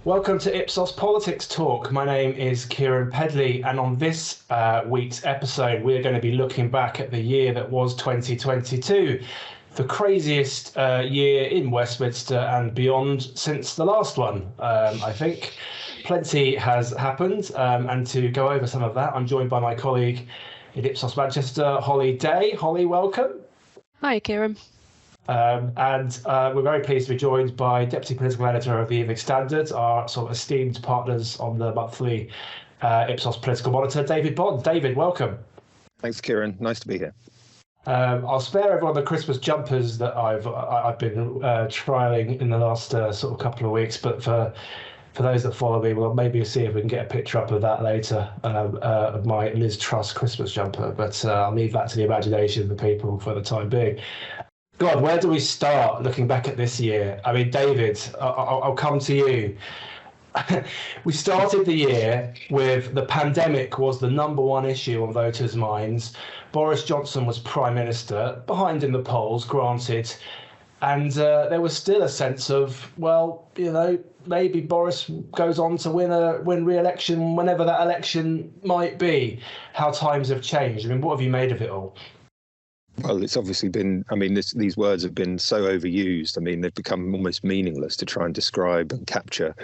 Welcome to Ipsos Politics Talk. My name is Keiran Pedley, and on this week's episode, we're going to be looking back at the year that was 2022, the craziest year in Westminster and beyond since the last one, I think. Plenty has happened, and to go over some of that, I'm joined by my colleague in Ipsos Manchester, Holly Day. Holly, welcome. Hi, Keiran. We're very pleased to be joined by Deputy Political Editor of the Evening Standard, our sort of esteemed partners on the monthly Ipsos Political Monitor, David Bond. David, welcome. Thanks, Keiran. Nice to be here. I'll spare everyone the Christmas jumpers that I've been trialling in the last sort of couple of weeks, but for those that follow me, we'll maybe see if we can get a picture up of that later, of my Liz Truss Christmas jumper. But I'll leave that to the imagination of the people for the time being. God, where do we start looking back at this year? I mean, David, I'll come to you. We started the year with the pandemic was the number one issue on voters' minds. Boris Johnson was Prime Minister, behind in the polls, granted. And there was still a sense of, well, you know, maybe Boris goes on to win re-election whenever that election might be. How times have changed. I mean, what have you made of it all? Well, it's obviously been, I mean, these words have been so overused. I mean, they've become almost meaningless to try and describe and capture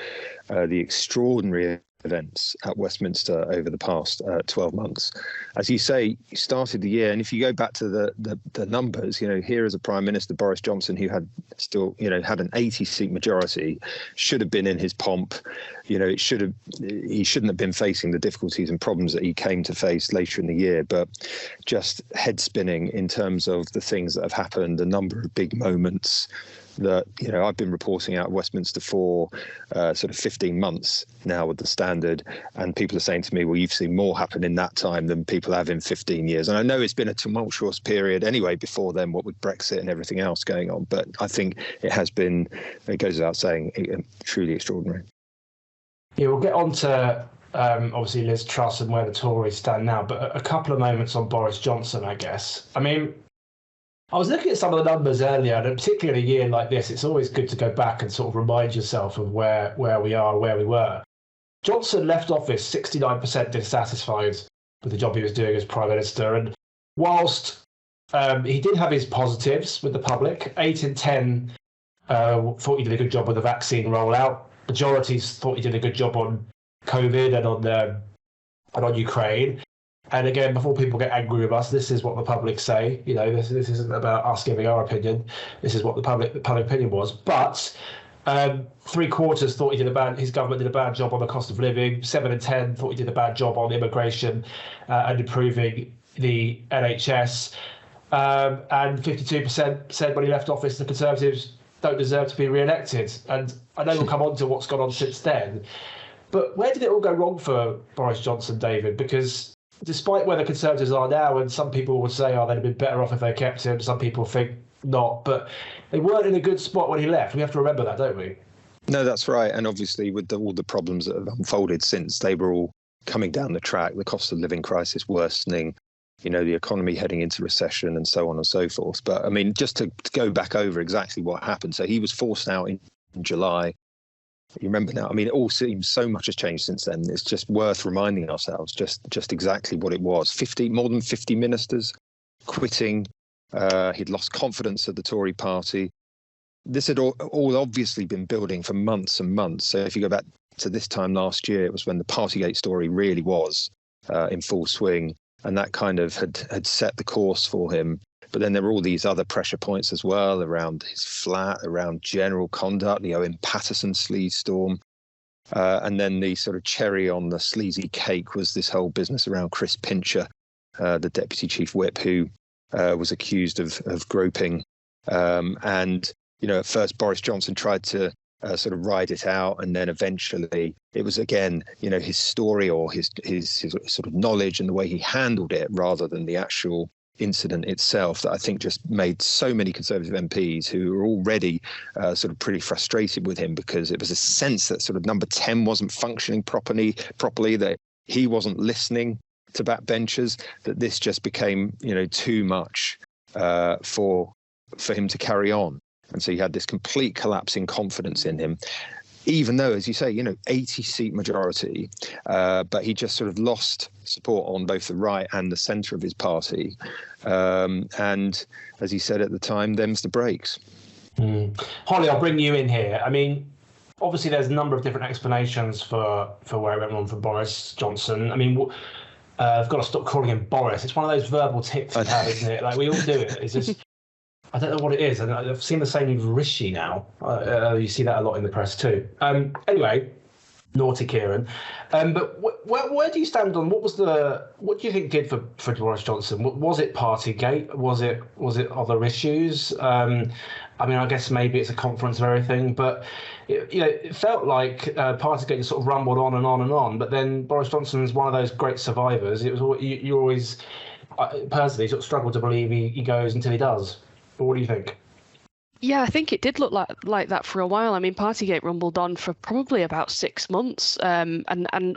the extraordinary events at Westminster over the past 12 months. As you say, you started the year, and if you go back to the numbers, you know, here is a Prime Minister, Boris Johnson, who had still, you know, had an 80-seat majority, should have been in his pomp. You know, he shouldn't have been facing the difficulties and problems that he came to face later in the year, but just head spinning in terms of the things that have happened, a number of big moments that, you know, I've been reporting out of Westminster for sort of 15 months now with the Standard, and people are saying to me, well, you've seen more happen in that time than people have in 15 years. And I know it's been a tumultuous period anyway before then, what with Brexit and everything else going on, but I think it has been, it goes without saying, truly extraordinary. Yeah, we'll get on to obviously Liz Truss and where the Tories stand now, but a couple of moments on Boris Johnson, I guess. I mean, I was looking at some of the numbers earlier, and particularly in a year like this, it's always good to go back and sort of remind yourself of where we are, where we were. Johnson left office 69% dissatisfied with the job he was doing as Prime Minister. And whilst he did have his positives with the public, 8 in 10 thought he did a good job with the vaccine rollout. Majorities thought he did a good job on COVID and on Ukraine. And again, before people get angry with us, this is what the public say. You know, this isn't about us giving our opinion. This is what the public opinion was. But 3/4 thought his government did a bad job on the cost of living. 7 in 10 thought he did a bad job on immigration and improving the NHS. And 52% said when he left office, the Conservatives don't deserve to be re-elected. And I know we'll come on to what's gone on since then. But where did it all go wrong for Boris Johnson, David? Because despite where the Conservatives are now, and some people would say, oh, they'd have been better off if they kept him. Some people think not. But they weren't in a good spot when he left. We have to remember that, don't we? No, that's right. And obviously with all the problems that have unfolded since, they were all coming down the track, the cost of living crisis worsening, you know, the economy heading into recession and so on and so forth. But I mean, just to go back over exactly what happened. So he was forced out in July. You remember now, I mean, it all seems so much has changed since then. It's just worth reminding ourselves just exactly what it was. More than 50 ministers quitting. He'd lost confidence of the Tory party. This had all obviously been building for months and months. So if you go back to this time last year, it was when the Partygate story really was in full swing. And that kind of had set the course for him. But then there were all these other pressure points as well around his flat, around general conduct, the Owen Paterson sleaze storm. And then the sort of cherry on the sleazy cake was this whole business around Chris Pincher, the Deputy Chief Whip, who was accused of groping. And, you know, at first Boris Johnson tried to sort of ride it out. And then eventually it was, again, you know, his story or his sort of knowledge and the way he handled it rather than the actual incident itself that I think just made so many Conservative MPs who were already sort of pretty frustrated with him, because it was a sense that sort of number 10 wasn't functioning properly, that he wasn't listening to backbenchers, that this just became, you know, too much for him to carry on. And so you had this complete collapse in confidence in him. even though, as you say, 80-seat majority, but he just sort of lost support on both the right and the centre of his party. And as he said at the time, them's the breaks. Holly, I'll bring you in here. I mean, obviously there's a number of different explanations for where it went wrong for Boris Johnson. I mean, I've got to stop calling him Boris. It's one of those verbal tics we have, isn't it? Like, we all do it. It's just, I don't know what it is. And I've seen the same with Rishi now. You see that a lot in the press too. Anyway, naughty Keiran. But where do you stand on what do you think did for Boris Johnson? Was it Partygate? Was it other issues? I mean, I guess maybe it's a confluence of everything, but it felt like Partygate just sort of rumbled on and on and on. But then Boris Johnson is one of those great survivors. It was you always personally sort of struggle to believe he goes until he does. But what do you think? Yeah, I think it did look like that for a while. I mean, Partygate rumbled on for probably about 6 months, and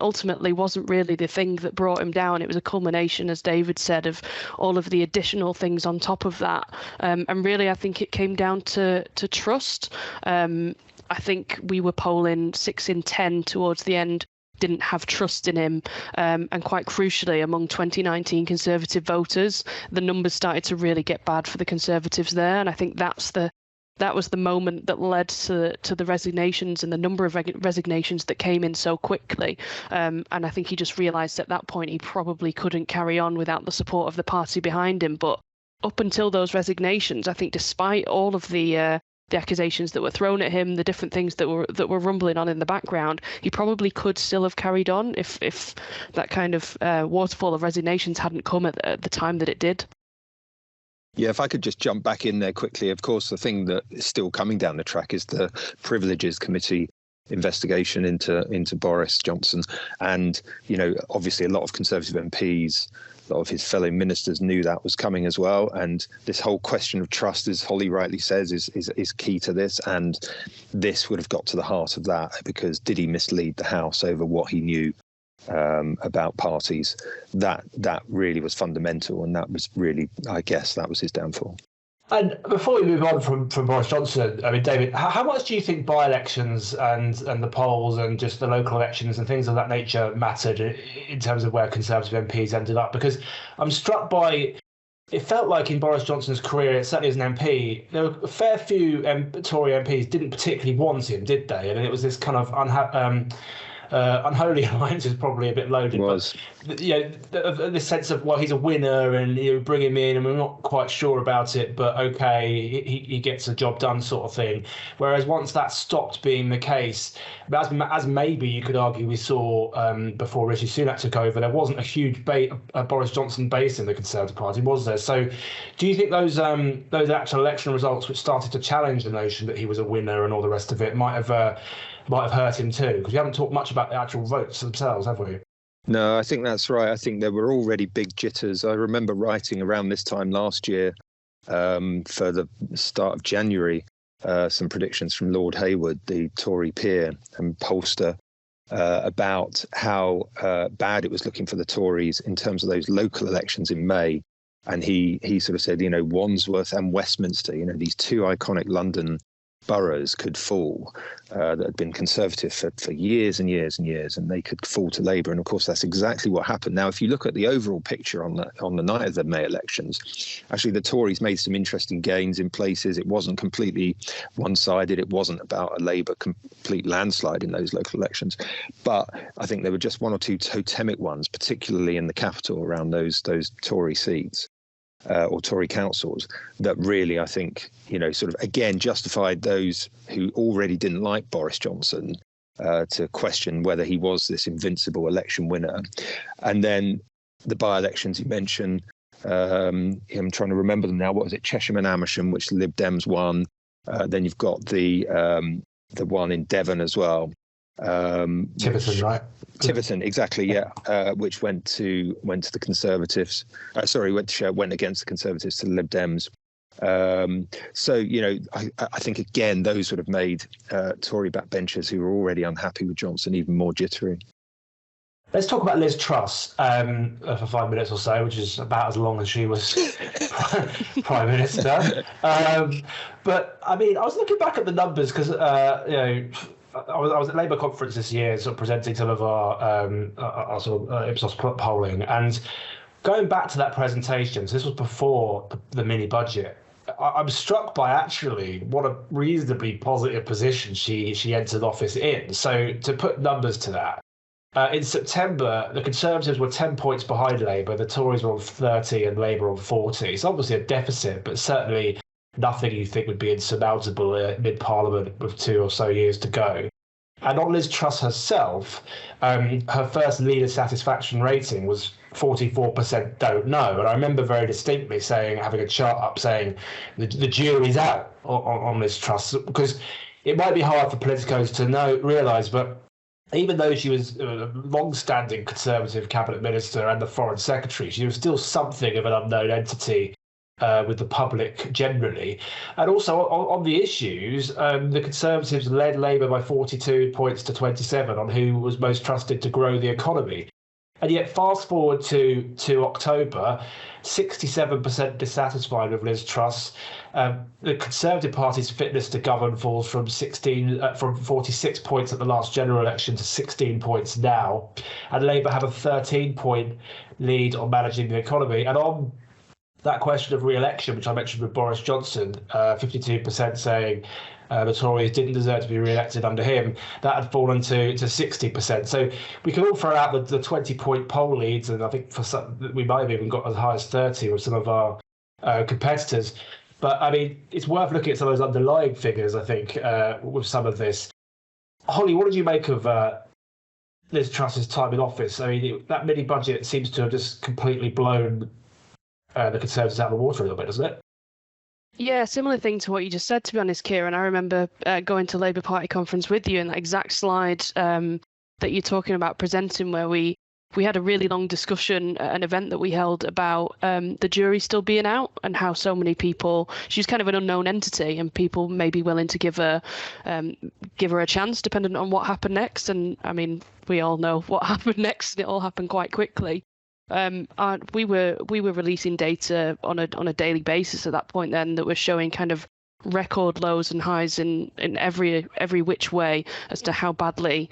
ultimately wasn't really the thing that brought him down. It was a culmination, as David said, of all of the additional things on top of that. And really, I think it came down to trust. I think we were polling 6 in 10 towards the end didn't have trust in him, and quite crucially among 2019 Conservative voters, the numbers started to really get bad for the Conservatives there, and I think that was the moment that led to the resignations and the number of resignations that came in so quickly. And I think he just realised at that point he probably couldn't carry on without the support of the party behind him. But up until those resignations, I think despite all of the accusations that were thrown at him, the different things that were rumbling on in the background, he probably could still have carried on if that kind of waterfall of resignations hadn't come at the time that it did. Yeah, if I could just jump back in there quickly. Of course, the thing that is still coming down the track is the Privileges Committee investigation into Boris Johnson. And, obviously a lot of Conservative MPs, a lot of his fellow ministers knew that was coming as well. And this whole question of trust, as Holly rightly says, is key to this. And this would have got to the heart of that, because did he mislead the House over what he knew about parties? That really was fundamental, and that was really, I guess, that was his downfall. And before we move on from Boris Johnson, I mean, David, how much do you think by-elections and the polls and just the local elections and things of that nature mattered in terms of where Conservative MPs ended up? Because I'm struck by, it felt like in Boris Johnson's career, certainly as an MP, there were a fair few Tory MPs didn't particularly want him, did they? I mean, it was this kind of unholy alliance is probably a bit loaded. Was. But, this sense of, well, he's a winner and you bring him in and we're not quite sure about it, but okay, he gets a job done sort of thing. Whereas once that stopped being the case, as maybe you could argue we saw before Rishi Sunak took over, there wasn't a huge Boris Johnson base in the Conservative Party, was there? So do you think those actual election results, which started to challenge the notion that he was a winner and all the rest of it, might have hurt him too? Because we haven't talked much about the actual votes themselves, have we? No, I think that's right. I think there were already big jitters. I remember writing around this time last year, for the start of January, some predictions from Lord Hayward, the Tory peer and pollster, about how bad it was looking for the Tories in terms of those local elections in May. And he sort of said, Wandsworth and Westminster, these two iconic London boroughs could fall, that had been Conservative for years and years and years, and they could fall to Labour. And of course, that's exactly what happened. Now, if you look at the overall picture on the night of the May elections, actually the Tories made some interesting gains in places. It wasn't completely one-sided. It wasn't about a Labour complete landslide in those local elections. But I think there were just one or two totemic ones, particularly in the capital around those Tory seats. Or Tory councils, that really, I think, sort of again justified those who already didn't like Boris Johnson to question whether he was this invincible election winner. And then the by-elections you mentioned, I'm trying to remember them now. What was it? Chesham and Amersham, which the Lib Dems won. Then you've got the one in Devon as well. Tiverton, right? Tiverton, exactly, yeah. Which went to the Conservatives. Went against the Conservatives to the Lib Dems. So I think again those would have made Tory backbenchers who were already unhappy with Johnson even more jittery. Let's talk about Liz Truss for 5 minutes or so, which is about as long as she was Prime Minister. But I mean, I was looking back at the numbers because I was at Labour conference this year, sort of presenting some of our sort of Ipsos polling, and going back to that presentation. So this was before the mini budget. I'm struck by actually what a reasonably positive position she entered office in. So to put numbers to that, in September, the Conservatives were 10 points behind Labour. The Tories were on 30 and Labour on 40. It's obviously a deficit, but certainly nothing you think would be insurmountable mid-Parliament with 2 or so years to go. And on Liz Truss herself, her first leader satisfaction rating was 44% don't know. And I remember very distinctly having a chart up saying the jury's out on Liz Truss, because it might be hard for politicos to realise, but even though she was a long-standing Conservative cabinet minister and the foreign secretary, she was still something of an unknown entity with the public generally. And also on the issues, the Conservatives led Labour by 42 points to 27 on who was most trusted to grow the economy. And yet fast forward to October, 67% dissatisfied with Liz Truss. The Conservative Party's fitness to govern falls from 46 points at the last general election to 16 points now. And Labour have a 13-point lead on managing the economy. And on that question of re-election, which I mentioned with Boris Johnson, 52% saying the Tories didn't deserve to be re-elected under him, that had fallen to 60%. So we can all throw out the 20-point poll leads, and I think for some, we might have even got as high as 30 with some of our competitors. But I mean, it's worth looking at some of those underlying figures, I think, with some of this. Holly, what did you make of Liz Truss's time in office? I mean, that mini budget seems to have just completely blown the Conservatives out of the water a little bit, doesn't it? Yeah, similar thing to what you just said, to be honest, Keiran. I remember going to Labour Party conference with you, and that exact slide that you're talking about presenting, where we had a really long discussion at an event that we held about the jury still being out and how so many people, she's kind of an unknown entity, and people may be willing to give her a chance depending on what happened next. And I mean, we all know what happened next, and it all happened quite quickly. We were releasing data on a daily basis at that point then that was showing kind of record lows and highs in every which way as to how badly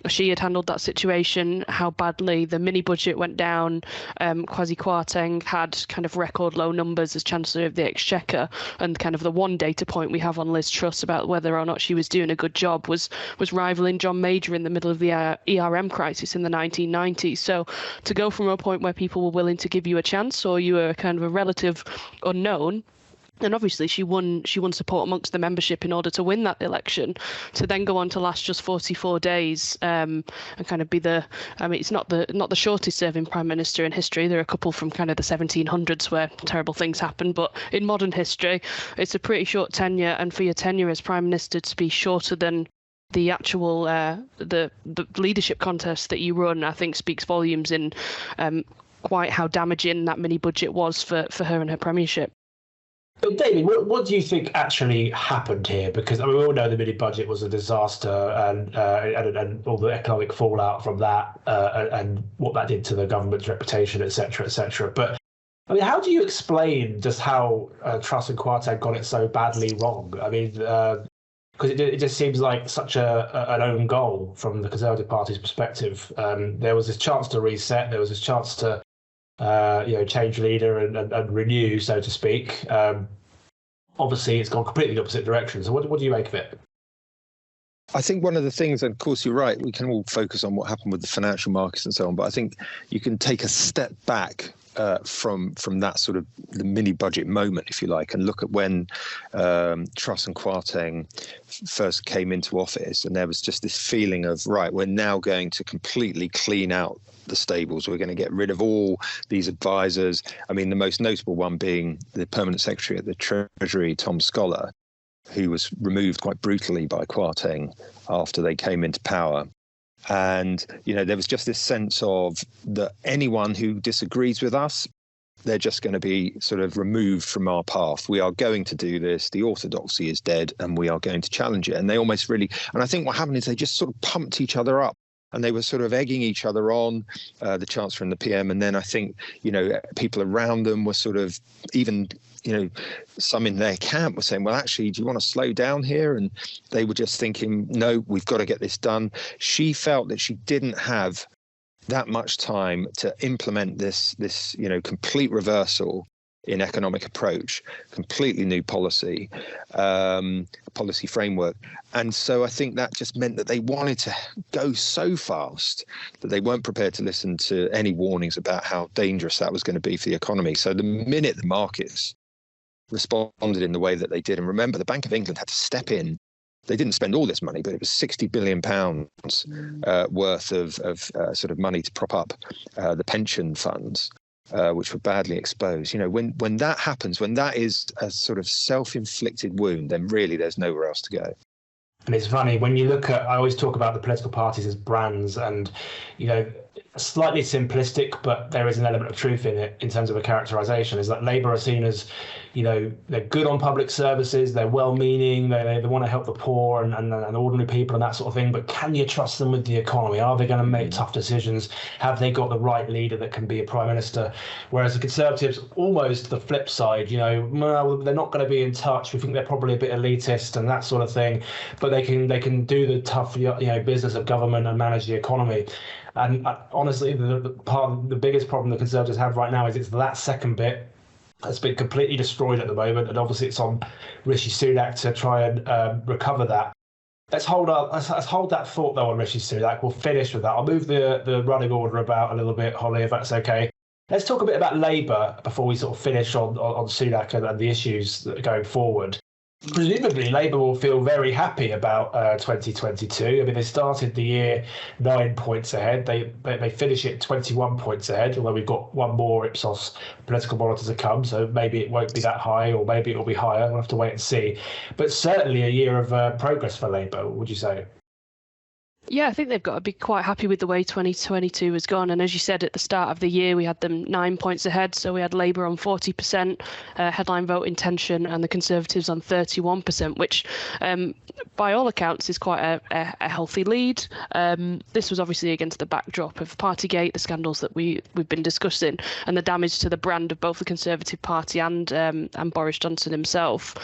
she had handled that situation, how badly the mini budget went down. Kwasi Kwarteng had kind of record low numbers as Chancellor of the Exchequer, and kind of the one data point we have on Liz Truss about whether or not she was doing a good job was rivaling John Major in the middle of the ERM crisis in the 1990s. So to go from a point where people were willing to give you a chance, or you were kind of a relative unknown, and obviously she won support amongst the membership in order to win that election, to then go on to last just 44 days and kind of be it's not the shortest serving prime minister in history. There are a couple from kind of the 1700s where terrible things happen, but in modern history it's a pretty short tenure, and for your tenure as prime minister to be shorter than the actual the leadership contest that you run, I think speaks volumes in quite how damaging that mini budget was for her and her premiership. But David, what do you think actually happened here? Because I mean, we all know the mini budget was a disaster, and all the economic fallout from that, and what that did to the government's reputation, etc., etc. But I mean, how do you explain just how Truss and Kwarteng got it so badly wrong? I mean, because it just seems like such an own goal from the Conservative Party's perspective. There was this chance to reset. There was this chance to change leader and renew, so to speak. Obviously, it's gone completely the opposite direction. So what do you make of it? I think one of the things, and of course you're right, we can all focus on what happened with the financial markets and so on, but I think you can take a step back from that sort of the mini budget moment, if you like, and look at when Truss and Kwarteng first came into office, and there was just this feeling of, right, we're now going to completely clean out the stables. We're going to get rid of all these advisors. I mean, the most notable one being the permanent secretary at the Treasury, Tom Scholar, who was removed quite brutally by Kwarteng after they came into power. And, there was just this sense of that anyone who disagrees with us, they're just going to be sort of removed from our path. We are going to do this. The orthodoxy is dead, and we are going to challenge it. And they almost really, and I think what happened is they just sort of pumped each other up. and they were sort of egging each other on, the Chancellor and the PM. And then I think, people around them were sort of even, some in their camp were saying, well, actually, do you want to slow down here? And they were just thinking, no, we've got to get this done. She felt that she didn't have that much time to implement this complete reversal in economic approach, completely new policy framework. And so I think that just meant that they wanted to go so fast that they weren't prepared to listen to any warnings about how dangerous that was going to be for the economy. So the minute the markets responded in the way that they did, and remember, the Bank of England had to step in. They didn't spend all this money, but it was £60 billion worth of sort of money to prop up the pension funds, which were badly exposed. When that happens, when that is a sort of self-inflicted wound, then really there's nowhere else to go. And it's funny, when you look at, I always talk about the political parties as brands, and, slightly simplistic, but there is an element of truth in it in terms of a characterization, is that Labour are seen as, they're good on public services, they're well-meaning, they want to help the poor and ordinary people and that sort of thing, but can you trust them with the economy? Are they going to make tough decisions? Have they got the right leader that can be a prime minister? Whereas the Conservatives, almost the flip side, well, they're not going to be in touch. We think they're probably a bit elitist and that sort of thing, but they can do the tough, business of government and manage the economy. And honestly, the biggest problem the Conservatives have right now is it's that second bit that's been completely destroyed at the moment, and obviously it's on Rishi Sunak to try and recover that. Let's hold that thought though on Rishi Sunak. We'll finish with that. I'll move the running order about a little bit, Holly, if that's okay. Let's talk a bit about Labour before we sort of finish on Sunak and the issues that are going forward. Presumably, Labour will feel very happy about 2022. I mean, they started the year 9 points ahead. They finish it 21 points ahead, although we've got one more Ipsos political monitor to come, so maybe it won't be that high, or maybe it will be higher. We'll have to wait and see. But certainly a year of progress for Labour, would you say? Yeah, I think they've got to be quite happy with the way 2022 has gone. And as you said, at the start of the year, we had them 9 points ahead. So we had Labour on 40% headline vote intention and the Conservatives on 31%, which by all accounts is quite a healthy lead. This was obviously against the backdrop of Partygate, the scandals that we've been discussing, and the damage to the brand of both the Conservative Party and Boris Johnson himself.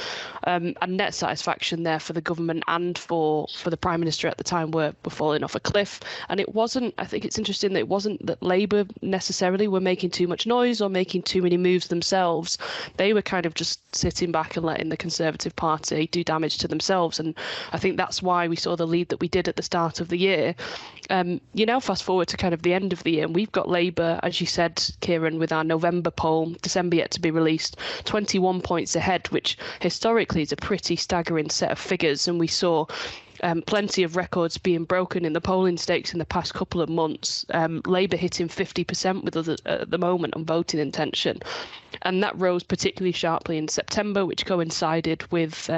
And net satisfaction there for the government and for the Prime Minister at the time were falling off a cliff. And I think it's interesting that it wasn't that Labour necessarily were making too much noise or making too many moves themselves. They were kind of just sitting back and letting the Conservative Party do damage to themselves. And I think that's why we saw the lead that we did at the start of the year. You now fast forward to kind of the end of the year, and we've got Labour, as you said, Keiran, with our November poll, December yet to be released, 21 points ahead, which historically is a pretty staggering set of figures. And we saw plenty of records being broken in the polling stakes in the past couple of months. Labour hitting 50% with us at the moment on voting intention. And that rose particularly sharply in September, which coincided with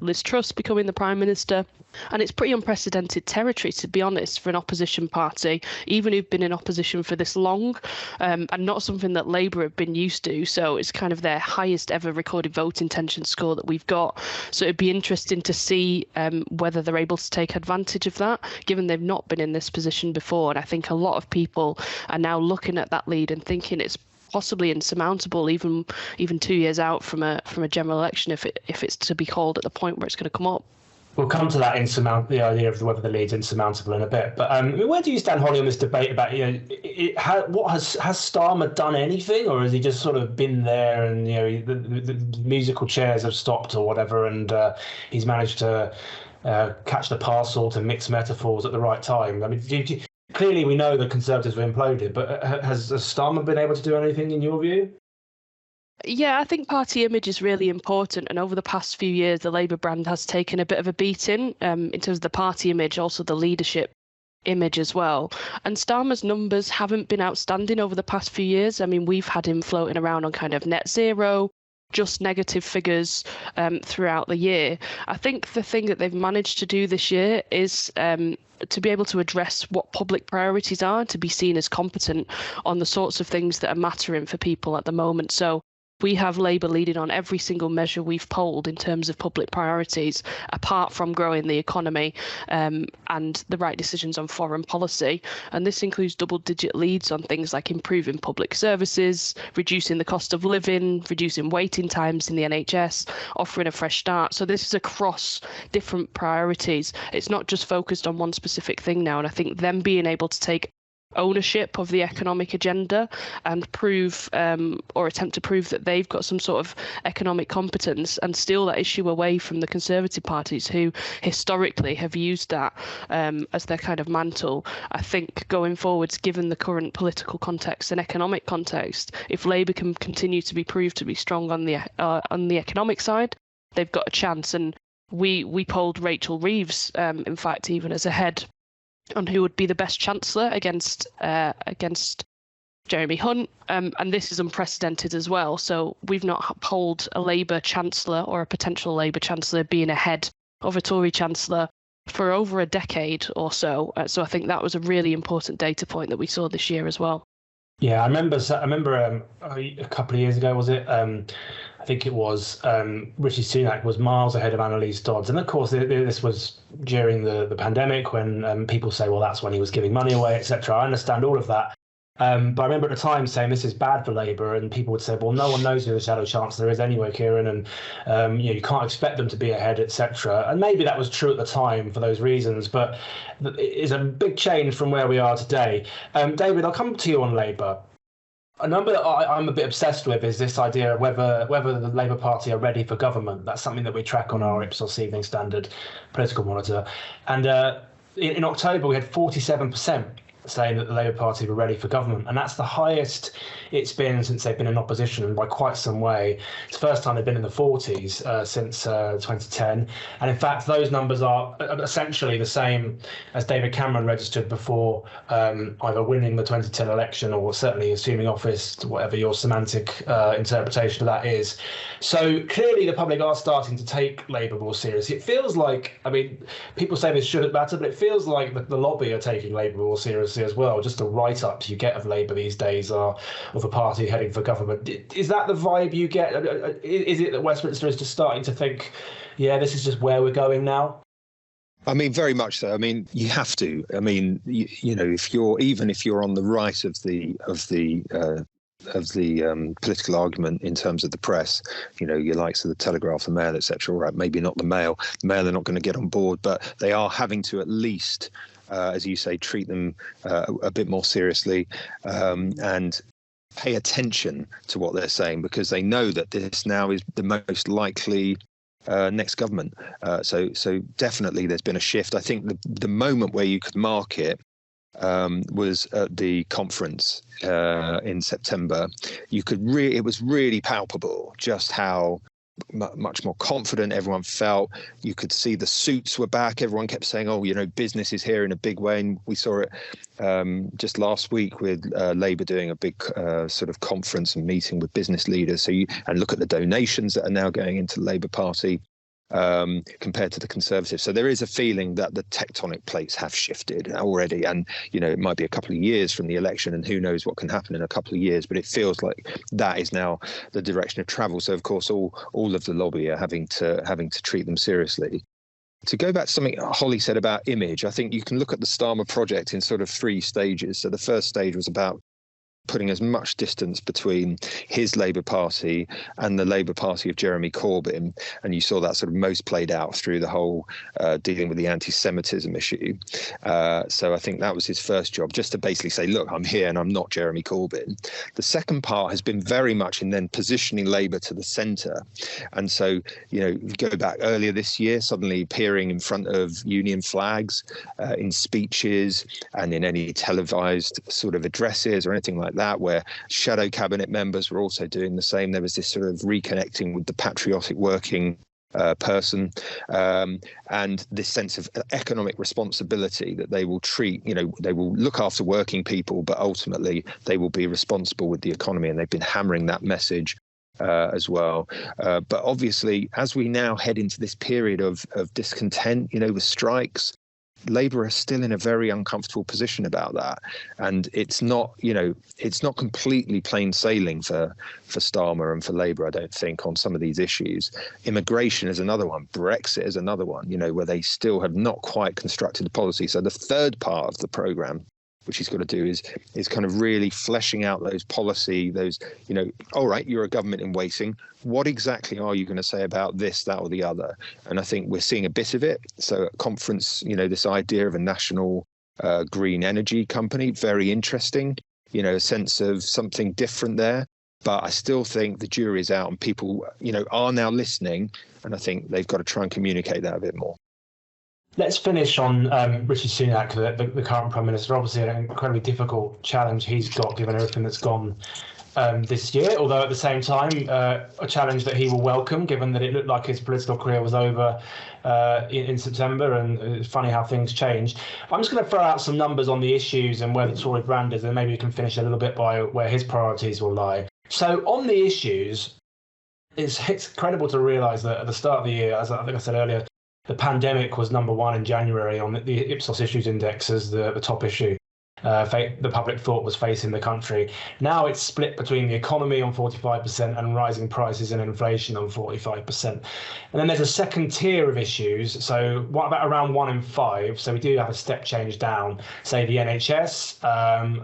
Liz Truss becoming the Prime Minister. And it's pretty unprecedented territory, to be honest, for an opposition party, even who've been in opposition for this long, and not something that Labour have been used to. So it's kind of their highest ever recorded vote intention score that we've got. So it'd be interesting to see whether they're able to take advantage of that, given they've not been in this position before. And I think a lot of people are now looking at that lead and thinking it's possibly insurmountable, even 2 years out from a general election, if it's to be called at the point where it's going to come up. We'll come to that the idea of whether the lead's insurmountable in a bit. But where do you stand, Holly, on this debate about has Starmer done anything, or has he just sort of been there and the musical chairs have stopped or whatever, and he's managed to catch the parcel, to mix metaphors at the right time? I mean, clearly we know the Conservatives have imploded, but has Starmer been able to do anything in your view? Yeah, I think party image is really important. And over the past few years, the Labour brand has taken a bit of a beating in terms of the party image, also the leadership image as well. And Starmer's numbers haven't been outstanding over the past few years. I mean, we've had him floating around on kind of net zero, just negative figures throughout the year. I think the thing that they've managed to do this year is to be able to address what public priorities are, to be seen as competent on the sorts of things that are mattering for people at the moment. So We have Labour leading on every single measure we've polled in terms of public priorities, apart from growing the economy and the right decisions on foreign policy. And this includes double-digit leads on things like improving public services, reducing the cost of living, reducing waiting times in the NHS, offering a fresh start. So this is across different priorities. It's not just focused on one specific thing now. And I think them being able to take ownership of the economic agenda and prove or attempt to prove that they've got some sort of economic competence and steal that issue away from the Conservative parties who historically have used that as their kind of mantle. I think going forwards, given the current political context and economic context, if Labour can continue to be proved to be strong on the economic side, they've got a chance. And we polled Rachel Reeves, in fact, even as a head on who would be the best chancellor against Jeremy Hunt, and this is unprecedented as well. So we've not polled a Labour chancellor or a potential Labour chancellor being ahead of a Tory chancellor for over a decade or so. So I think that was a really important data point that we saw this year as well. Yeah, I remember a couple of years ago, was it? I think it was Rishi Sunak was miles ahead of Annalise Dodds. And of course, this was during the pandemic when people say, well, that's when he was giving money away, etc. I understand all of that. But I remember at the time saying this is bad for Labour, and people would say, well, no one knows who the shadow chancellor is anyway, Keiran, and you can't expect them to be ahead, etc. And maybe that was true at the time for those reasons, but it is a big change from where we are today. David, I'll come to you on Labour. A number that I'm a bit obsessed with is this idea of whether the Labour Party are ready for government. That's something that we track on our Ipsos Evening Standard political monitor. And in October, we had 47% saying that the Labour Party were ready for government. And that's the highest it's been since they've been in opposition, and by quite some way. It's the first time they've been in the 40s since 2010. And in fact, those numbers are essentially the same as David Cameron registered before either winning the 2010 election or certainly assuming office, whatever your semantic interpretation of that is. So clearly the public are starting to take Labour more seriously. It feels like, I mean, people say this shouldn't matter, but it feels like the lobby are taking Labour more seriously as well. Just the write-ups you get of Labour these days are of a party heading for government. Is that the vibe you get? Is it that Westminster is just starting to think, yeah, this is just where we're going now? I mean, very much so. I mean, you have to. I mean, you know, if you're on the right of the political argument in terms of the press, you know, your likes of the Telegraph, the Mail, etc. Right, maybe not the Mail. The Mail are not going to get on board, but they are having to at least, as you say, treat them a bit more seriously and pay attention to what they're saying, because they know that this now is the most likely next government. So definitely there's been a shift. I think the moment where you could mark it was at the conference in September. It was really palpable just how much more confident everyone felt. You could see the suits were back. Everyone kept saying, oh, you know, business is here in a big way. And we saw it just last week with Labour doing a big sort of conference and meeting with business leaders. And look at the donations that are now going into the Labour Party compared to the Conservatives. So there is a feeling that the tectonic plates have shifted already. And, you know, it might be a couple of years from the election, and who knows what can happen in a couple of years. But it feels like that is now the direction of travel. So, of course, all of the lobby are having to treat them seriously. To go back to something Holly said about image, I think you can look at the Starmer project in sort of 3 stages. So the first stage was about putting as much distance between his Labour Party and the Labour Party of Jeremy Corbyn. And you saw that sort of most played out through the whole dealing with the anti-Semitism issue. So I think that was his first job, just to basically say, look, I'm here and I'm not Jeremy Corbyn. The second part has been very much in then positioning Labour to the centre. And so, you know, if you go back earlier this year, suddenly appearing in front of union flags, in speeches and in any televised sort of addresses or anything like that, where shadow cabinet members were also doing the same. There was this sort of reconnecting with the patriotic working person and this sense of economic responsibility that they will treat, you know, they will look after working people, but ultimately they will be responsible with the economy. And they've been hammering that message as well. But obviously, as we now head into this period of discontent, you know, with strikes, Labour are still in a very uncomfortable position about that, and it's not completely plain sailing for Starmer and for Labour, I don't think, on some of these issues. Immigration is another one. Brexit is another one, where they still have not quite constructed the policy. So the third part of the programme, which he's got to do, is kind of really fleshing out those policy, all right, you're a government in waiting. What exactly are you going to say about this, that, or the other? And I think we're seeing a bit of it. So at conference, this idea of a national green energy company, very interesting, a sense of something different there. But I still think the jury is out and people, are now listening. And I think they've got to try and communicate that a bit more. Let's finish on Rishi Sunak, the current Prime Minister. Obviously, an incredibly difficult challenge he's got, given everything that's gone this year, although at the same time, a challenge that he will welcome, given that it looked like his political career was over in September, and it's funny how things changed. I'm just going to throw out some numbers on the issues and where the Tory brand is, and maybe we can finish a little bit by where his priorities will lie. So on the issues, it's incredible to realise that at the start of the year, as I think I said earlier, the pandemic was number one in January on the Ipsos Issues Index as the top issue. The public thought was facing the country. Now it's split between the economy on 45% and rising prices and inflation on 45%. And then there's a second tier of issues. So about around 1 in 5. So we do have a step change down, say the NHS,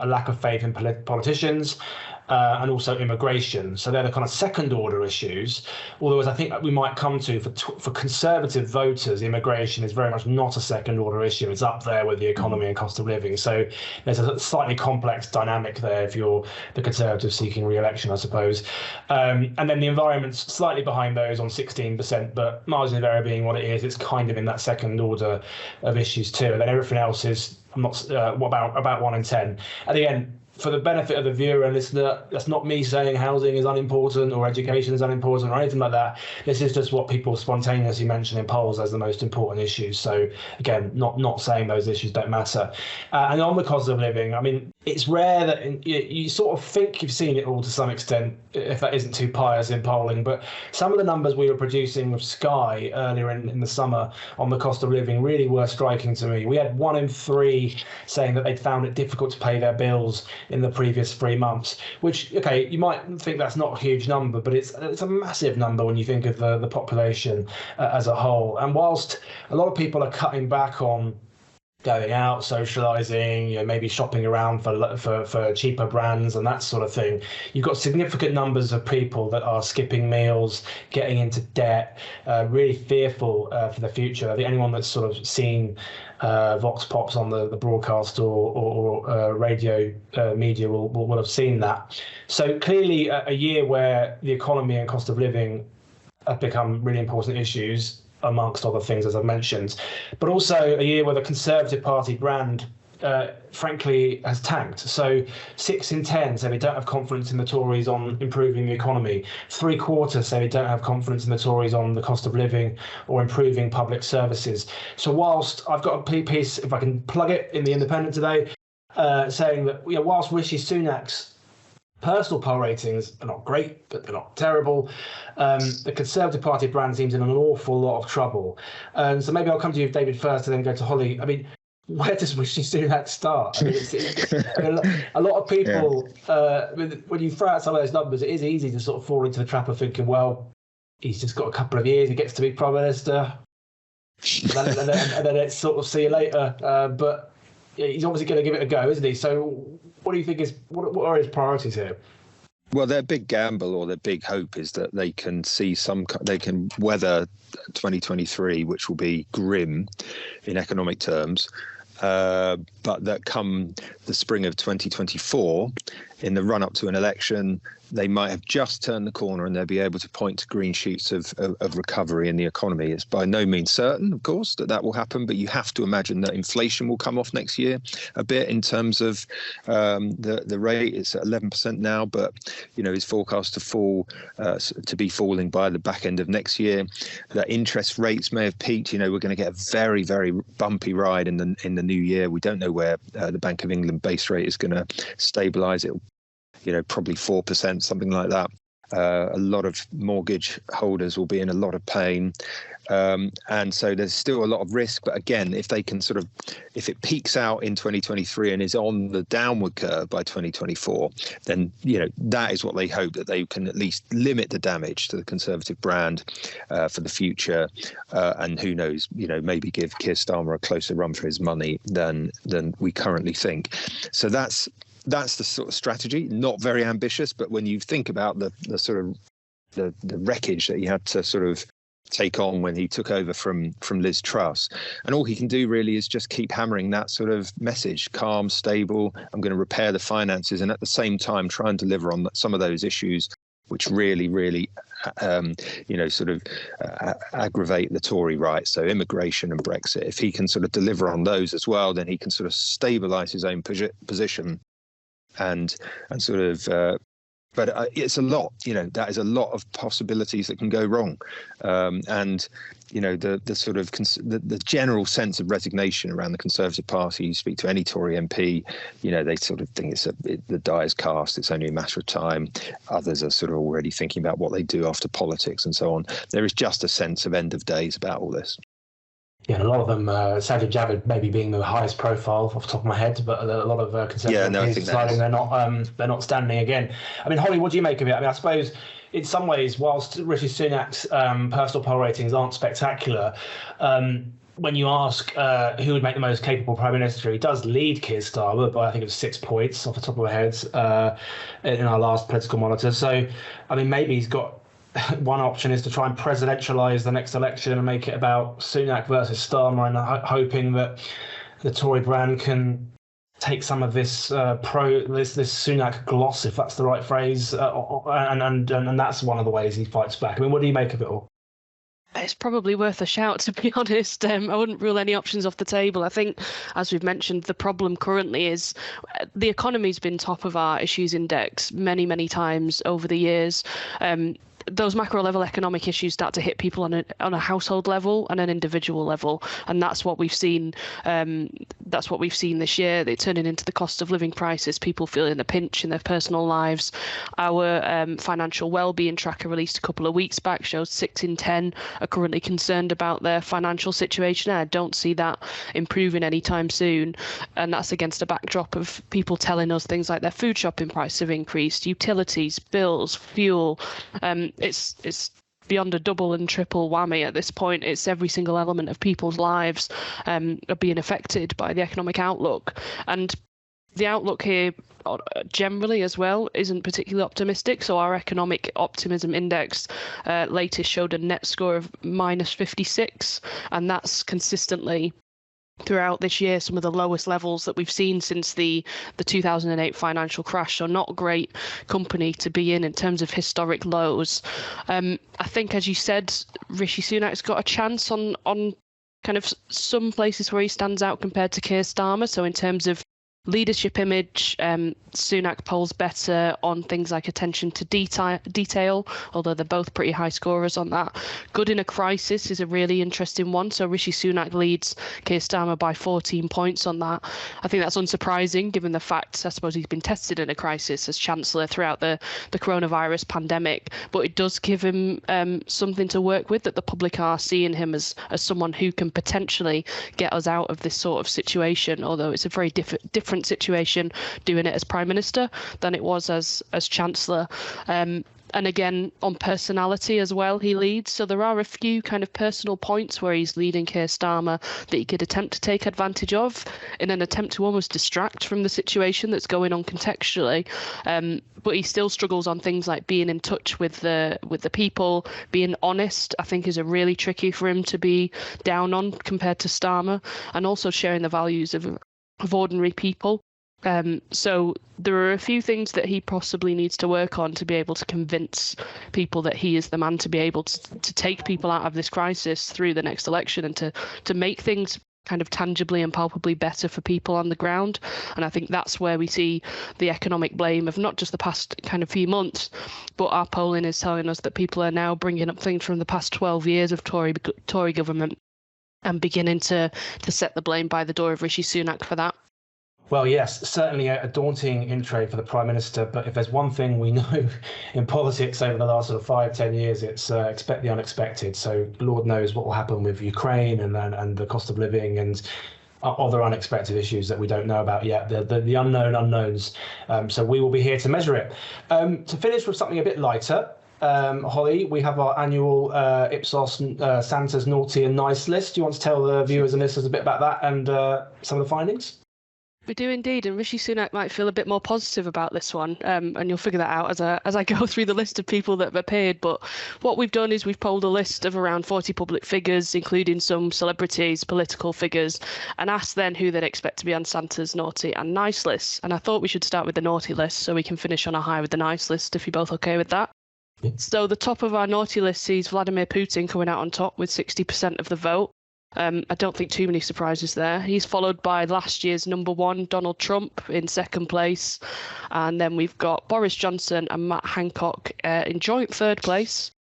a lack of faith in politicians, and also immigration. So they're the kind of second order issues. Although, as I think we might come to, for Conservative voters, immigration is very much not a second order issue. It's up there with the economy and cost of living. So there's a slightly complex dynamic there if you're the Conservative seeking re-election, I suppose. And then the environment's slightly behind those on 16%, but margin of error being what it is, it's kind of in that second order of issues too. And then everything else is about 1 in 10. And again, for the benefit of the viewer and listener, that's not me saying housing is unimportant or education is unimportant or anything like that. This is just what people spontaneously mention in polls as the most important issues. So again, not saying those issues don't matter. And on the cost of living, I mean, it's rare that you sort of think you've seen it all to some extent, if that isn't too pious in polling. But some of the numbers we were producing with Sky earlier in the summer on the cost of living really were striking to me. We had 1 in 3 saying that they'd found it difficult to pay their bills in the previous 3 months, which, okay, you might think that's not a huge number, but it's a massive number when you think of the population as a whole. And whilst a lot of people are cutting back on going out, socialising, maybe shopping around for cheaper brands and that sort of thing, you've got significant numbers of people that are skipping meals, getting into debt, really fearful for the future. I think anyone that's sort of seen Vox Pops on the broadcast or radio media will have seen that. So clearly a year where the economy and cost of living have become really important issues, amongst other things, as I've mentioned, but also a year where the Conservative Party brand, frankly, has tanked. So 6 in 10 say they don't have confidence in the Tories on improving the economy. 3/4 say they don't have confidence in the Tories on the cost of living or improving public services. So whilst I've got a piece, if I can plug it, in The Independent today, saying that whilst Rishi Sunak's personal poll ratings are not great, but they're not terrible, the Conservative Party brand seems in an awful lot of trouble. So maybe I'll come to you, David, first, and then go to Holly. I mean, where does Rishi Sunak start? I mean, a lot of people, when you throw out some of those numbers, it is easy to sort of fall into the trap of thinking, well, he's just got a couple of years, he gets to be Prime Minister, and then it's sort of see you later. But he's obviously going to give it a go, isn't he? So what do you think what are his priorities here? Well, their big gamble or their big hope is that they can they can weather 2023, which will be grim in economic terms, but that come the spring of 2024, in the run up to an election, they might have just turned the corner and they'll be able to point to green shoots of recovery in the economy. It's by no means certain, of course, that will happen, but you have to imagine that inflation will come off next year a bit in terms of the rate. It's at 11% now, but is forecast to be falling by the back end of next year. That interest rates may have peaked. We're going to get a very, very bumpy ride in the new year. We don't know where the Bank of England base rate is going to stabilise. It, probably 4%, something like that. A lot of mortgage holders will be in a lot of pain. And so there's still a lot of risk. But again, if it peaks out in 2023 and is on the downward curve by 2024, then, that is what they hope, that they can at least limit the damage to the Conservative brand for the future. And who knows, maybe give Keir Starmer a closer run for his money than we currently think. So that's the sort of strategy. Not very ambitious, but when you think about the sort of the wreckage that he had to sort of take on when he took over from Liz Truss, and all he can do really is just keep hammering that sort of message: calm, stable, I'm going to repair the finances, and at the same time try and deliver on some of those issues which really aggravate the Tory right. So immigration and Brexit, if he can sort of deliver on those as well, then he can sort of stabilise his own position and sort of but it's a lot, that is a lot of possibilities that can go wrong. And, the sort of the general sense of resignation around the Conservative Party, you speak to any Tory MP, they sort of think the die is cast, it's only a matter of time. Others are sort of already thinking about what they do after politics and so on. There is just a sense of end of days about all this. Yeah, and a lot of them, Sajid Javid maybe being the highest profile off the top of my head, but a lot of Conservative MPs deciding they're not standing again. I mean, Holly, what do you make of it? I mean, I suppose in some ways, whilst Rishi Sunak's personal poll ratings aren't spectacular, when you ask who would make the most capable Prime Minister, he does lead Keir Starmer by, I think it was 6 points off the top of my head in our last political monitor. So, I mean, maybe he's got... One option is to try and presidentialise the next election and make it about Sunak versus Starmer, and hoping that the Tory brand can take some of this this Sunak gloss, if that's the right phrase, and that's one of the ways he fights back. I mean, what do you make of it all? It's probably worth a shout, to be honest. I wouldn't rule any options off the table. I think, as we've mentioned, the problem currently is the economy's been top of our issues index many, many times over the years. Those macro level economic issues start to hit people on a household level and an individual level, and that's what we've seen. That's what we've seen this year. They're turning into the cost of living crisis. People feeling the pinch in their personal lives. Our financial well-being tracker, released a couple of weeks back, shows 6 in 10 are currently concerned about their financial situation. I don't see that improving anytime soon, and that's against a backdrop of people telling us things like their food shopping prices have increased, utilities, bills, fuel. It's beyond a double and triple whammy at this point. It's every single element of people's lives are being affected by the economic outlook. And the outlook here generally as well isn't particularly optimistic. So our economic optimism index latest showed a net score of -56, and that's consistently throughout this year some of the lowest levels that we've seen since the 2008 financial crash. So not great company to be in terms of historic lows. I think, as you said, Rishi Sunak's got a chance on kind of some places where he stands out compared to Keir Starmer. So in terms of leadership image, Sunak polls better on things like attention to detail, although they're both pretty high scorers on that. Good in a crisis is a really interesting one. So Rishi Sunak leads Keir Starmer by 14 points on that. I think that's unsurprising given the fact, I suppose, he's been tested in a crisis as Chancellor throughout the coronavirus pandemic. But it does give him something to work with, that the public are seeing him as someone who can potentially get us out of this sort of situation, although it's a very different situation doing it as Prime Minister than it was as Chancellor. And again, on personality as well, he leads. So there are a few kind of personal points where he's leading Keir Starmer that he could attempt to take advantage of in an attempt to almost distract from the situation that's going on contextually. But he still struggles on things like being in touch with the people, being honest, I think is a really tricky for him to be down on compared to Starmer, and also sharing the values of ordinary people. So there are a few things that he possibly needs to work on to be able to convince people that he is the man to be able to take people out of this crisis through the next election, and to make things kind of tangibly and palpably better for people on the ground. And I think that's where we see the economic blame of not just the past kind of few months, but our polling is telling us that people are now bringing up things from the past 12 years of Tory government and beginning to set the blame by the door of Rishi Sunak for that. Well, yes, certainly a daunting intro for the Prime Minister. But if there's one thing we know in politics over the last sort of 5-10 years, it's expect the unexpected. So Lord knows what will happen with Ukraine and the cost of living and other unexpected issues that we don't know about yet, the unknown unknowns. So we will be here to measure it. To finish with something a bit lighter, Holly, we have our annual Ipsos Santa's Naughty and Nice list. Do you want to tell the viewers and listeners a bit about that and some of the findings? We do indeed, and Rishi Sunak might feel a bit more positive about this one, and you'll figure that out as I go through the list of people that have appeared. But what we've done is we've polled a list of around 40 public figures, including some celebrities, political figures, and asked then who they'd expect to be on Santa's naughty and nice list. And I thought we should start with the naughty list so we can finish on a high with the nice list, if you're both okay with that. Yeah. So the top of our naughty list sees Vladimir Putin coming out on top with 60% of the vote. I don't think too many surprises there. He's followed by last year's number one, Donald Trump, in second place. And then we've got Boris Johnson and Matt Hancock in joint third place.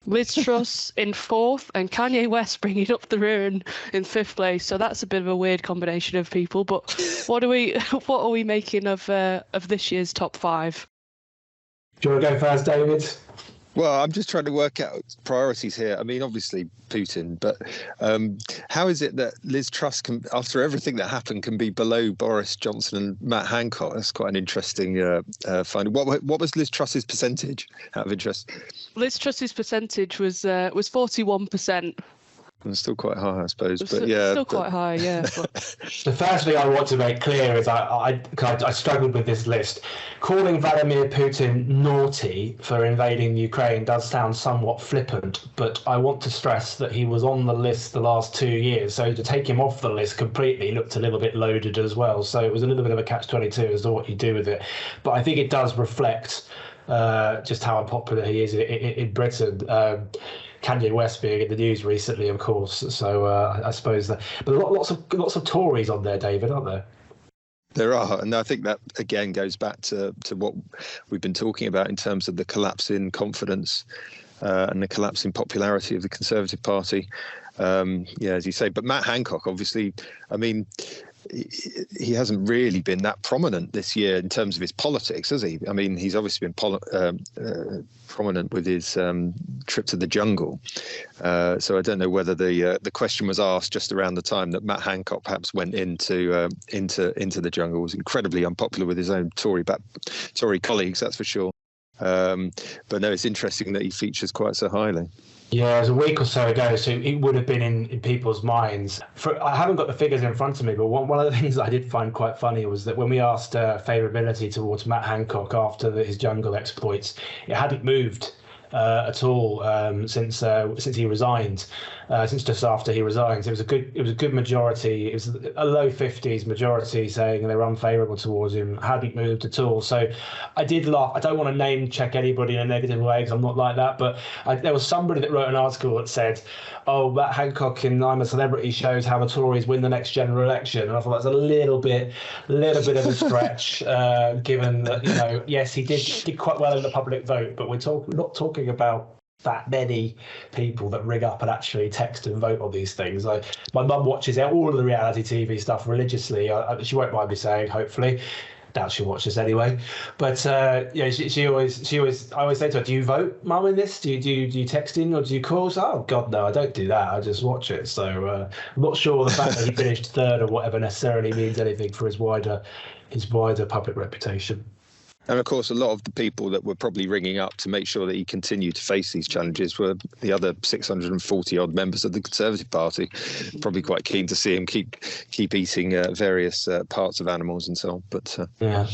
Liz Truss in fourth, and Kanye West bringing up the rear in fifth place. So that's a bit of a weird combination of people. But what are we making of this year's top five? Do you want to go first, David? Well, I'm just trying to work out priorities here. I mean, obviously Putin, but how is it that Liz Truss, after everything that happened, can be below Boris Johnson and Matt Hancock? That's quite an interesting finding. What was Liz Truss's percentage, out of interest? Liz Truss's percentage was 41%. It's still quite high, I suppose. Quite high, yeah. But... The first thing I want to make clear is I struggled with this list. Calling Vladimir Putin naughty for invading Ukraine does sound somewhat flippant, but I want to stress that he was on the list the last 2 years, so to take him off the list completely looked a little bit loaded as well. So it was a little bit of a catch-22 as to what you do with it. But I think it does reflect just how unpopular he is in Britain. Kanye West being in the news recently, of course. So I suppose that, but lots of Tories on there, David, aren't there? There are, and I think that again goes back to what we've been talking about in terms of the collapse in confidence and the collapse in popularity of the Conservative Party. As you say, but Matt Hancock, obviously, I mean, he hasn't really been that prominent this year in terms of his politics, has he? I mean, he's obviously been prominent with his trip to the jungle. So I don't know whether the question was asked just around the time that Matt Hancock perhaps went into the jungle. Was incredibly unpopular with his own Tory colleagues, that's for sure. But no, it's interesting that he features quite so highly. Yeah, it was a week or so ago, so it would have been in people's minds. I haven't got the figures in front of me, but one of the things that I did find quite funny was that when we asked favourability towards Matt Hancock after his jungle exploits, it hadn't moved at all since he resigned. Since just after he resigned, it was a good majority. It was a low 50s majority saying they were unfavourable towards him. Hadn't moved at all. So I did laugh. I don't want to name check anybody in a negative way because I'm not like that. But there was somebody that wrote an article that said, "Oh, Matt Hancock in I'm a Celebrity shows how the Tories win the next general election." And I thought that's a little bit of a stretch, given that yes, he did quite well in the public vote, but we're not talking about that many people that ring up and actually text and vote on these things. Like, my mum watches all of the reality TV stuff religiously. She won't mind me saying, hopefully. Doubt she'll watch this anyway. But she always I always say to her, "Do you vote, Mum, in this? Do you text in or do you call?" So, "Oh God, no, I don't do that. I just watch it." So I'm not sure the fact that he finished third or whatever necessarily means anything for his wider public reputation. And of course, a lot of the people that were probably ringing up to make sure that he continued to face these challenges were the other 640 odd members of the Conservative Party, probably quite keen to see him keep eating various parts of animals and so on. But yeah.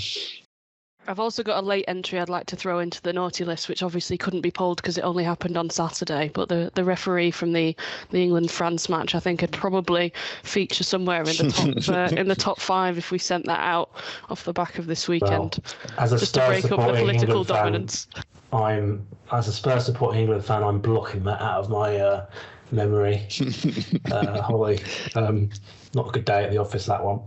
I've also got a late entry I'd like to throw into the naughty list, which obviously couldn't be polled because it only happened on Saturday. But the referee from the England-France match, I think, would probably feature somewhere in the top in the top five if we sent that out off the back of this weekend, just to break up the political dominance. As a Spurs supporting England fan, I'm blocking that out of my memory. Holly, not a good day at the office, that one.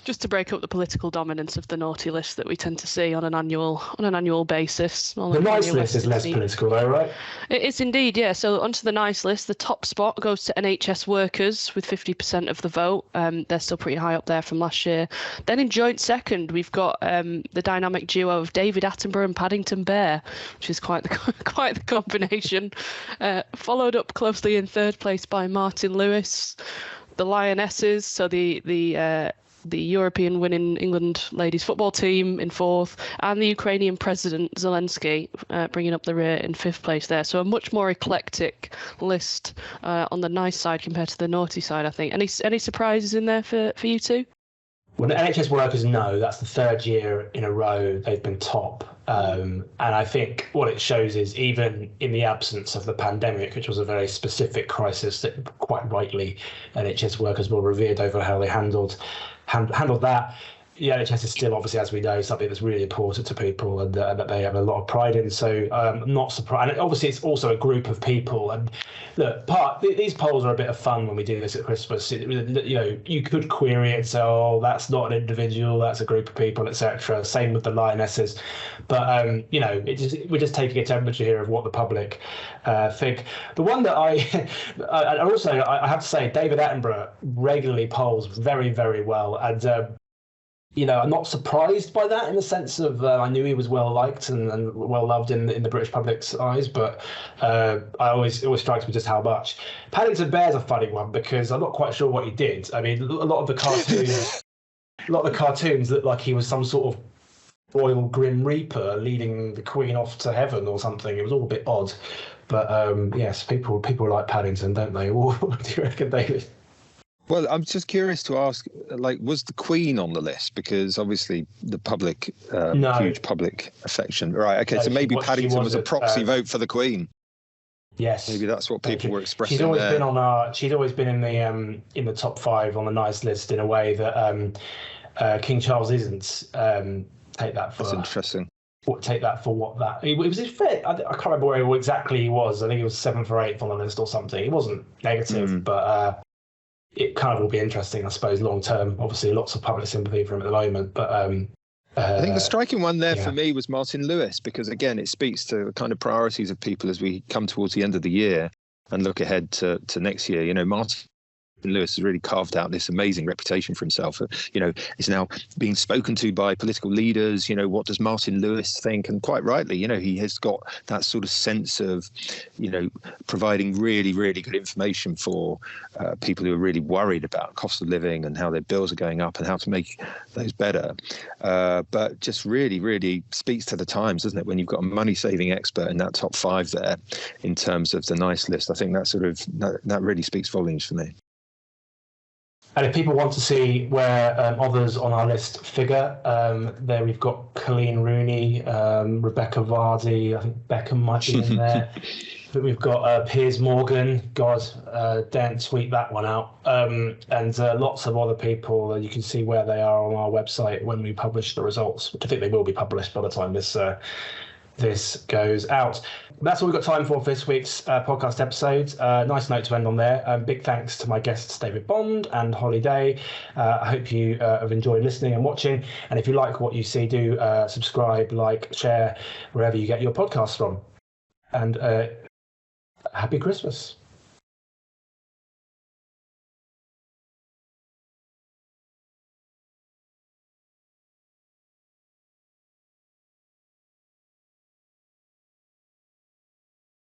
Just to break up the political dominance of the naughty list that we tend to see on an annual basis. The nice list is less political, though, right? It is indeed, yeah. So onto the nice list, the top spot goes to NHS workers with 50% of the vote. They're still pretty high up there from last year. Then in joint second, we've got the dynamic duo of David Attenborough and Paddington Bear, which is quite the combination. Followed up closely in third place by Martin Lewis, the Lionesses, so the European winning England ladies football team in fourth, and the Ukrainian President Zelensky bringing up the rear in fifth place there. So a much more eclectic list on the nice side compared to the naughty side, I think. Any surprises in there for you two? Well, the NHS workers know that's the third year in a row they've been top. And I think what it shows is even in the absence of the pandemic, which was a very specific crisis that quite rightly NHS workers were revered over how they handled that. The NHS is still, obviously, as we know, something that's really important to people and that they have a lot of pride in. So I'm not surprised. And obviously, it's also a group of people. And look, these polls are a bit of fun when we do this at Christmas. You could query it and say, oh, that's not an individual, that's a group of people, etc. Same with the Lionesses. But, we're just taking a temperature here of what the public think. The one that I have to say, David Attenborough regularly polls very, very well. And, I'm not surprised by that in the sense of I knew he was well liked and well loved in the British public's eyes, but it always strikes me just how much. Paddington Bear's a funny one because I'm not quite sure what he did. I mean, a lot of the cartoons look like he was some sort of royal Grim Reaper leading the Queen off to heaven or something. It was all a bit odd, but yes, people like Paddington, don't they? What do you reckon, David? Well, I'm just curious to ask, was the Queen on the list? Because obviously the public, huge public affection. Right, okay, no, so maybe Paddington was a proxy vote for the Queen. Yes. Maybe that's what people were expressing. She's always been in the top 5 on the nice list in a way that King Charles isn't. Take that for... That's interesting. Take that for what that... It was fair. I can't remember where exactly he was. I think he was 7th or 8th on the list or something. He wasn't negative, but... it kind of will be interesting, I suppose, long term. Obviously, lots of public sympathy for him at the moment. But I think the striking one there for me was Martin Lewis, because, again, it speaks to the kind of priorities of people as we come towards the end of the year and look ahead to next year. Martin Lewis has really carved out this amazing reputation for himself. Is now being spoken to by political leaders. What does Martin Lewis think? And quite rightly, he has got that sort of sense of, providing really, really good information for people who are really worried about cost of living and how their bills are going up and how to make those better. But just really, really speaks to the times, doesn't it? When you've got a money-saving expert in that top 5 there, in terms of the nice list, I think that really speaks volumes for me. And if people want to see where others on our list figure, there we've got Colleen Rooney, Rebecca Vardy, I think Beckham might be in there. But we've got Piers Morgan, don't tweet that one out. And lots of other people. You can see where they are on our website when we publish the results, which I think they will be published by the time this goes out. That's all we've got time for this week's podcast episode. Nice note to end on there. Big thanks to my guests, David Bond and Holly Day. I hope you have enjoyed listening and watching. And if you like what you see, do subscribe, like, share, wherever you get your podcasts from. And happy Christmas.